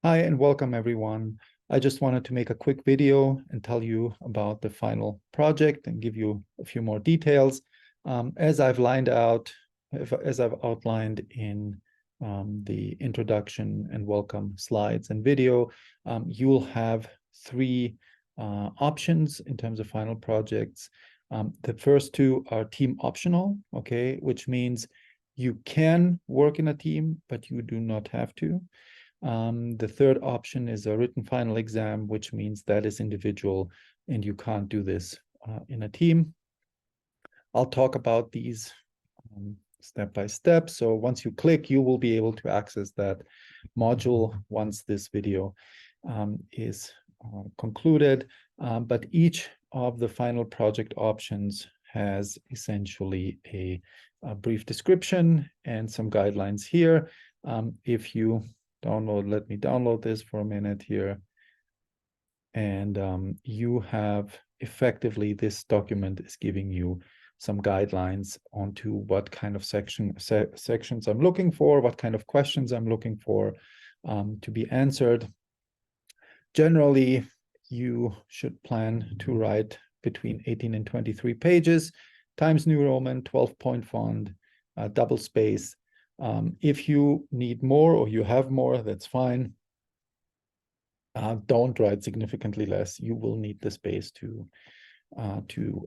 Hi and welcome everyone. I just wanted to make a quick video and tell you about the final project and give you a few more details. As I've outlined in the introduction and welcome slides and video, you'll have three options in terms of final projects. The first two are team optional, okay, which means you can work in a team, but you do not have to. The third option is a written final exam, which means that is individual and you can't do this in a team. I'll talk about these step by step. So once you click, you will be able to access that module once this video is concluded. But each of the final project options has essentially a brief description and some guidelines here. If you let me download this for a minute here. And you have effectively, this document is giving you some guidelines onto what kind of sections I'm looking for, what kind of questions I'm looking for to be answered. Generally, you should plan to write between 18 and 23 pages, Times New Roman, 12-point font, double space. If you need more or you have more, that's fine. Don't write significantly less. You will need the space to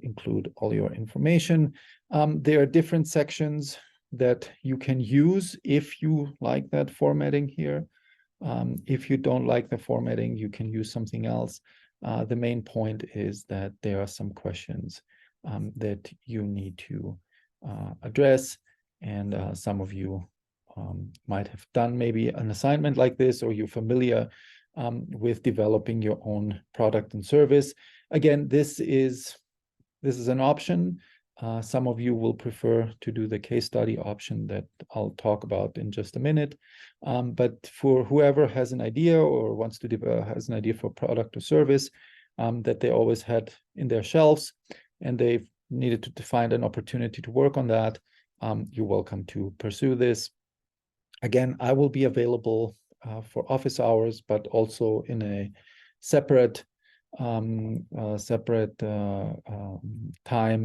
include all your information. There are different sections that you can use if you like that formatting here. If you don't like the formatting, you can use something else. The main point is that there are some questions that you need to address. And some of you might have done maybe an assignment like this, or you're familiar with developing your own product and service. Again, this is an option. Some of you will prefer to do the case study option that I'll talk about in just a minute. But for whoever has an idea or wants to has an idea for product or service that they always had in their shelves, and they've needed to find an opportunity to work on that, you're welcome to pursue this. Again, I will be available for office hours, but also in a separate time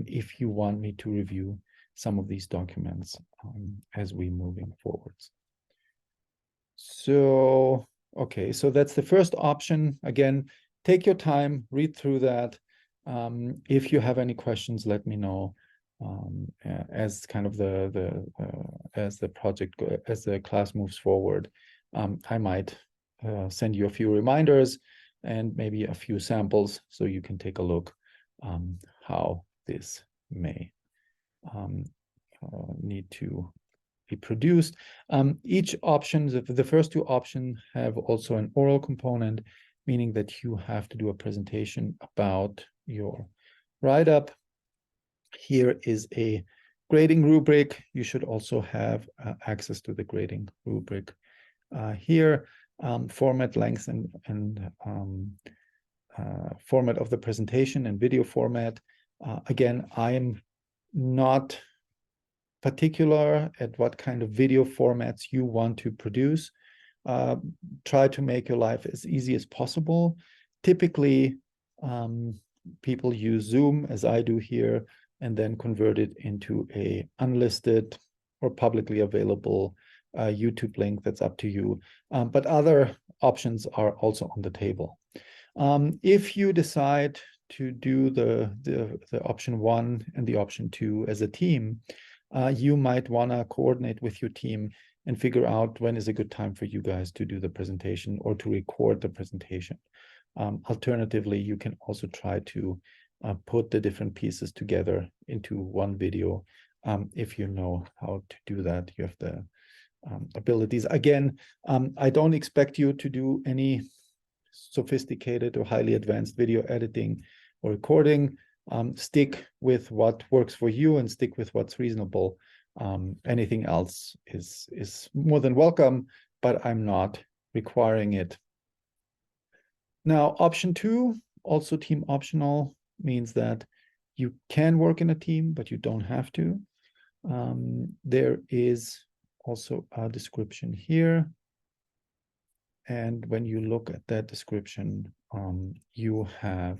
if you want me to review some of these documents as we moving forwards. So, okay, so that's the first option. Again, take your time, read through that. If you have any questions, let me know. As kind of as the class moves forward, I might send you a few reminders and maybe a few samples so you can take a look how this may need to be produced. Each option, the first two options have also an oral component, meaning that you have to do a presentation about your write-up. Here is a grading rubric. You should also have access to the grading rubric here. Format, length, and format of the presentation and video format. Again, I'm not particular at what kind of video formats you want to produce. Try to make your life as easy as possible. Typically, people use Zoom, as I do here, and then convert it into a unlisted or publicly available YouTube link. That's up to you. But other options are also on the table. If you decide to do the option 1 and the option 2 as a team, you might want to coordinate with your team and figure out when is a good time for you guys to do the presentation or to record the presentation. Alternatively, you can also try to put the different pieces together into one video. If you know how to do that, you have the abilities. Again, I don't expect you to do any sophisticated or highly advanced video editing or recording. Stick with what works for you and stick with what's reasonable. Anything else is more than welcome, but I'm not requiring it. Now, option 2, also team optional, means that you can work in a team, but you don't have to. There is also a description here. And when you look at that description, you have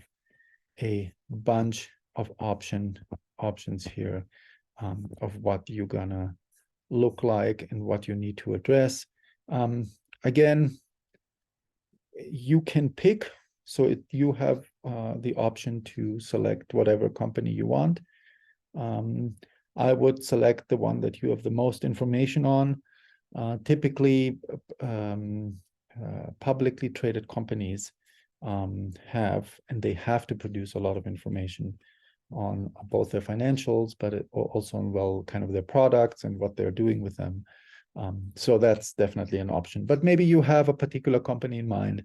a bunch of options here of what you're gonna look like and what you need to address. Again, you can pick, so you have the option to select whatever company you want. I would select the one that you have the most information on. Typically, publicly traded companies they have to produce a lot of information on both their financials, but also on, kind of their products and what they're doing with them. So that's definitely an option. But maybe you have a particular company in mind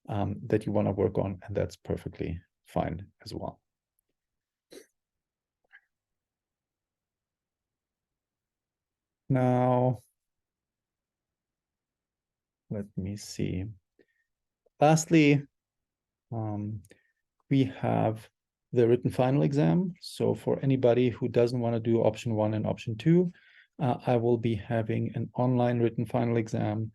that you want to work on, and that's perfectly fine as well. Now, let me see. Lastly, we have the written final exam. So for anybody who doesn't want to do option 1 and option 2, I will be having an online written final exam.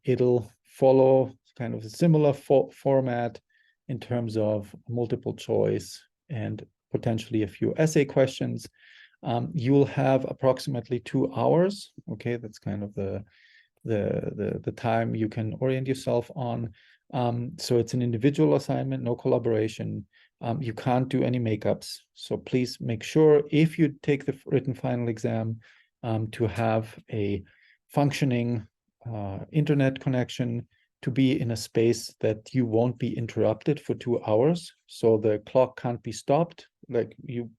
It'll follow kind of a similar format in terms of multiple choice and potentially a few essay questions. You'll have approximately 2 hours. Okay, that's kind of the time you can orient yourself on. So it's an individual assignment, no collaboration. You can't do any makeups. So please make sure if you take the written final exam to have a functioning internet connection, to be in a space that you won't be interrupted for 2 hours. So the clock can't be stopped. Like you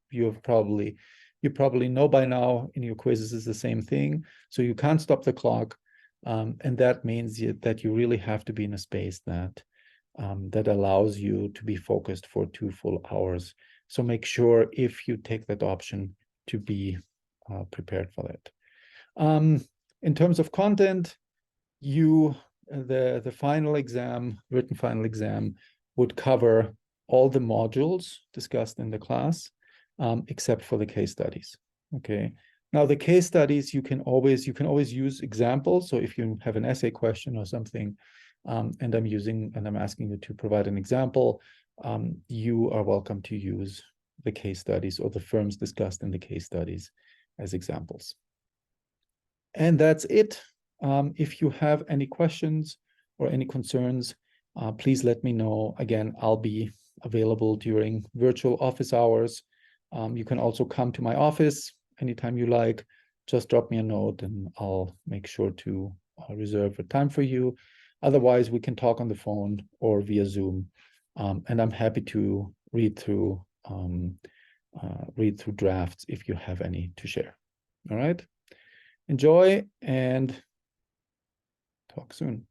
probably know by now in your quizzes is the same thing. So you can't stop the clock. And that means that you really have to be in a space that allows you to be focused for 2 full hours. So make sure if you take that option to be prepared for that. In terms of content, the final exam, written final exam, would cover all the modules discussed in the class, except for the case studies. Okay. Now the case studies, you can always use examples. So if you have an essay question or something, and I'm asking you to provide an example, you are welcome to use the case studies or the firms discussed in the case studies as examples. And that's it. If you have any questions or any concerns, please let me know. Again, I'll be available during virtual office hours. You can also come to my office anytime you like. Just drop me a note and I'll make sure to reserve a time for you. Otherwise, we can talk on the phone or via Zoom. And I'm happy to read through drafts if you have any to share. All right. Enjoy and talk soon.